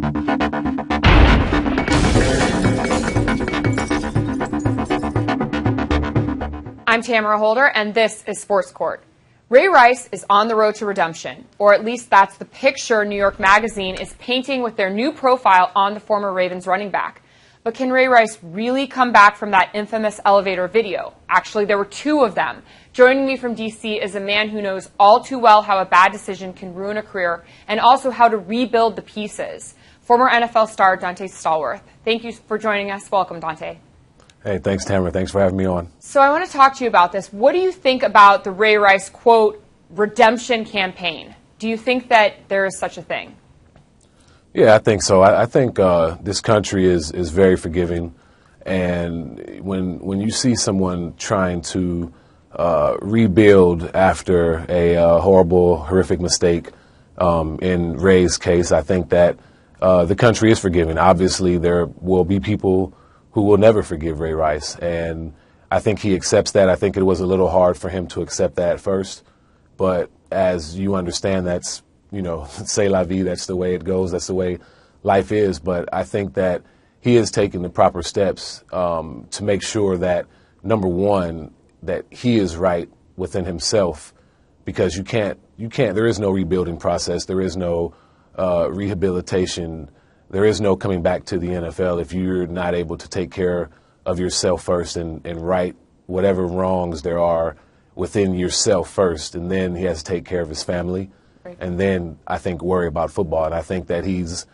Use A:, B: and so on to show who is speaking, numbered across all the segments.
A: I'm Tamara Holder, and this is Sports Court. Ray Rice is on the road to redemption, or at least that's the picture New York Magazine is painting with their new profile on the former Ravens running back. But can Ray Rice really come back from that infamous elevator video? Actually, there were two of them. Joining me from D.C. is a man who knows all too well how a bad decision can ruin a career and also how to rebuild the pieces. Former NFL star Donté Stallworth. Thank you for joining us. Welcome, Donté.
B: Hey, thanks, Tamara. Thanks for having me on.
A: So I want to talk to you about this. What do you think about the Ray Rice, quote, redemption campaign? Do you think that there is such a thing?
B: Yeah, I think so. I think this country is very forgiving. And when you see someone trying to rebuild after a horrible, horrific mistake, in Ray's case, I think that the country is forgiving. Obviously, there will be people who will never forgive Ray Rice. And I think he accepts that. I think it was a little hard for him to accept that at first. But as you understand, that's, c'est la vie, that's the way it goes, that's the way life is. But I think that he has taken the proper steps to make sure that, number one, that he is right within himself, because you can't, there is no rebuilding process, there is no rehabilitation, there is no coming back to the NFL if you're not able to take care of yourself first and right whatever wrongs there are within yourself first. And then he has to take care of his family. Right. And then I think worry about football. And I think that he's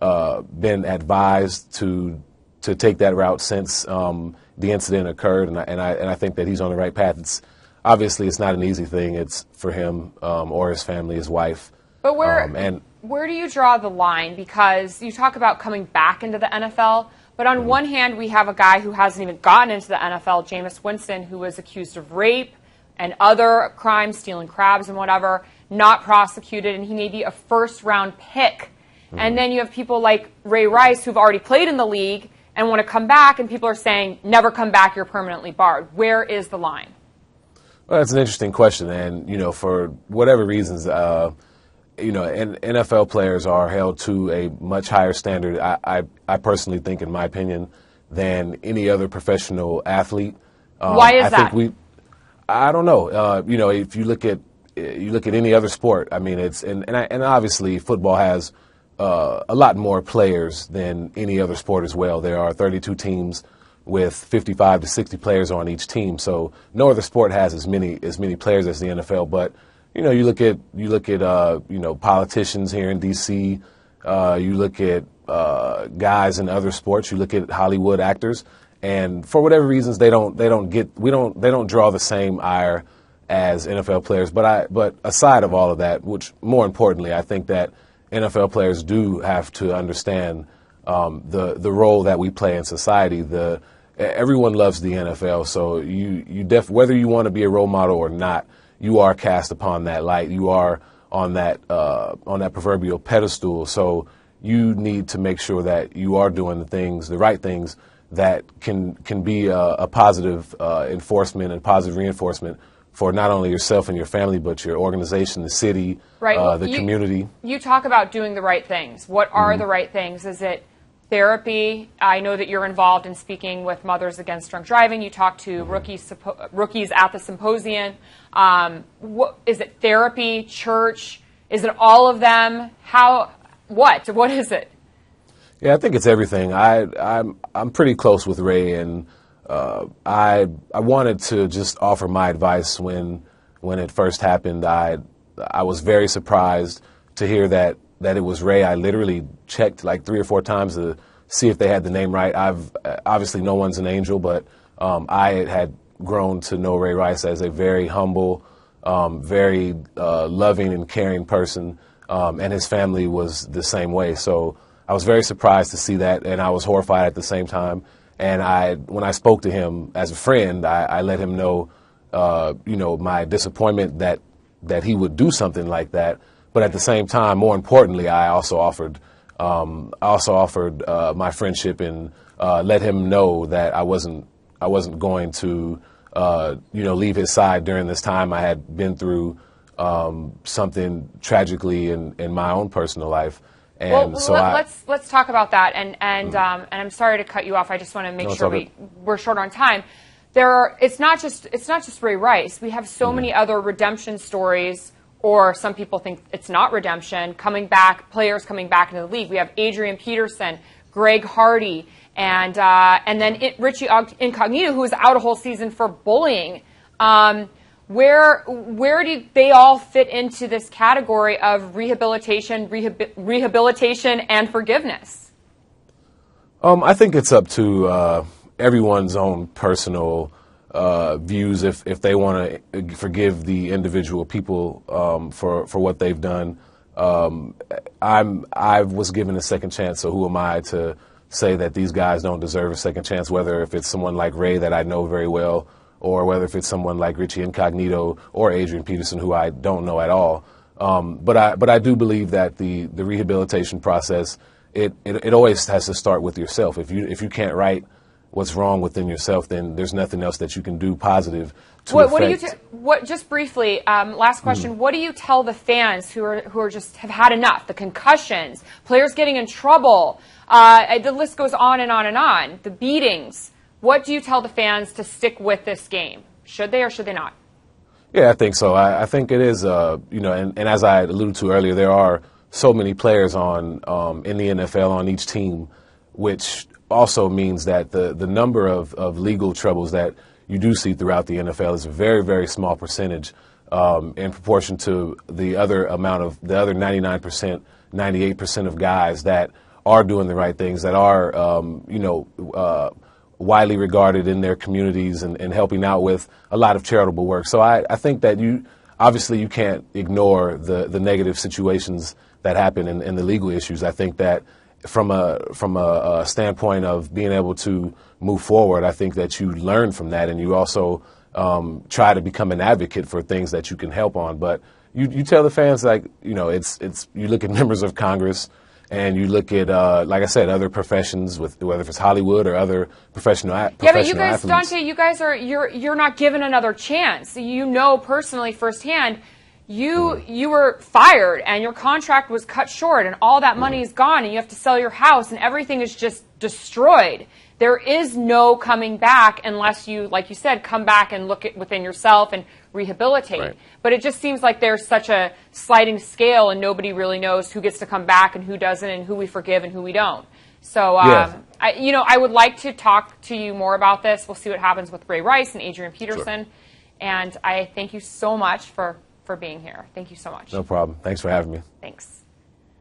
B: been advised to take that route since the incident occurred. And I think that he's on the right path. Obviously, it's not an easy thing. It's for him or his family, his wife.
A: But where do you draw the line? Because you talk about coming back into the NFL, but on one hand, we have a guy who hasn't even gotten into the NFL, Jameis Winston, who was accused of rape and other crimes, stealing crabs and whatever, not prosecuted, and he may be a first-round pick. And then you have people like Ray Rice, who've already played in the league and want to come back, and people are saying, never come back, you're permanently barred. Where is the line?
B: Well, that's an interesting question, and, for whatever reasons, and NFL players are held to a much higher standard, I personally think, in my opinion, than any other professional athlete.
A: Why is that?
B: I don't know. If you look at any other sport, I mean, and obviously football has a lot more players than any other sport as well. There are 32 teams with 55 to 60 players on each team, so no other sport has as many players as the NFL. But you look at politicians here in D.C. You look at guys in other sports. You look at Hollywood actors, and for whatever reasons, they don't draw the same ire as NFL players. But aside of all of that, which more importantly, I think that NFL players do have to understand the role that we play in society. Everyone loves the NFL, so whether you want to be a role model or not, you are cast upon that light. You are on that proverbial pedestal. So you need to make sure that you are doing the right things that can be a positive enforcement and positive reinforcement for not only yourself and your family, but your organization, the city, the community. You
A: talk about doing the right things. What are the right things? Is it therapy? I know that you're involved in speaking with Mothers Against Drunk Driving. You talk to rookies at the symposium. Is it therapy, church? Is it all of them? What is it?
B: Yeah, I think it's everything. I'm pretty close with Ray, and I wanted to just offer my advice when it first happened. I was very surprised to hear that it was Ray. I literally checked like 3 or 4 times to see if they had the name right. Obviously no one's an angel, but I had grown to know Ray Rice as a very humble, very loving and caring person, and his family was the same way. So I was very surprised to see that, and I was horrified at the same time. And when I spoke to him as a friend, I let him know, my disappointment that he would do something like that. But at the same time, more importantly, I also offered my friendship and let him know that I wasn't going to leave his side during this time. I had been through something tragically in my own personal life, And
A: well,
B: so
A: let's talk about that. And I'm sorry to cut you off. I just want to make sure we're short on time. It's not just Ray Rice. We have so many other redemption stories, or some people think it's not redemption, players coming back into the league. We have Adrian Peterson, Greg Hardy, and then Richie Incognito, who was out a whole season for bullying. Where do they all fit into this category of rehabilitation and forgiveness?
B: I think it's up to everyone's own personal views if they want to forgive the individual people for what they've done. I was given a second chance, so who am I to say that these guys don't deserve a second chance? Whether if it's someone like Ray that I know very well, or whether if it's someone like Richie Incognito or Adrian Peterson, who I don't know at all. But I do believe that the rehabilitation process, it always has to start with yourself. If you can't right what's wrong within yourself, then there's nothing else that you can do positive to affect.
A: Just briefly, last question, what do you tell the fans who are just have had enough? The concussions, players getting in trouble, the list goes on and on and on, the beatings. What do you tell the fans to stick with this game? Should they or should they not?
B: Yeah, I think so. I think it is, and as I alluded to earlier, there are so many players in the NFL on each team, which also means that the number of legal troubles that you do see throughout the NFL is a very, very small percentage in proportion to the other 99%, 98% of guys that are doing the right things, that are, widely regarded in their communities and helping out with a lot of charitable work. So I think that you can't ignore the negative situations that happen in the legal issues. I think that from a standpoint of being able to move forward, I think that you learn from that, and you also try to become an advocate for things that you can help on. But you tell the fans, like, it's you look at members of Congress, and you look at, like I said, other professions, whether it's Hollywood or other professional athletes.
A: Yeah, but you guys, Donté, you guys you're not given another chance. You know personally firsthand, you were fired and your contract was cut short and all that money is gone and you have to sell your house and everything is just destroyed. There is no coming back unless you, like you said, come back and look at within yourself and rehabilitate. Right. But it just seems like there's such a sliding scale and nobody really knows who gets to come back and who doesn't and who we forgive and who we don't. So, I would like to talk to you more about this. We'll see what happens with Ray Rice and Adrian Peterson. Sure. And I thank you so much for being here. Thank you so much.
B: No problem. Thanks for having me.
A: Thanks.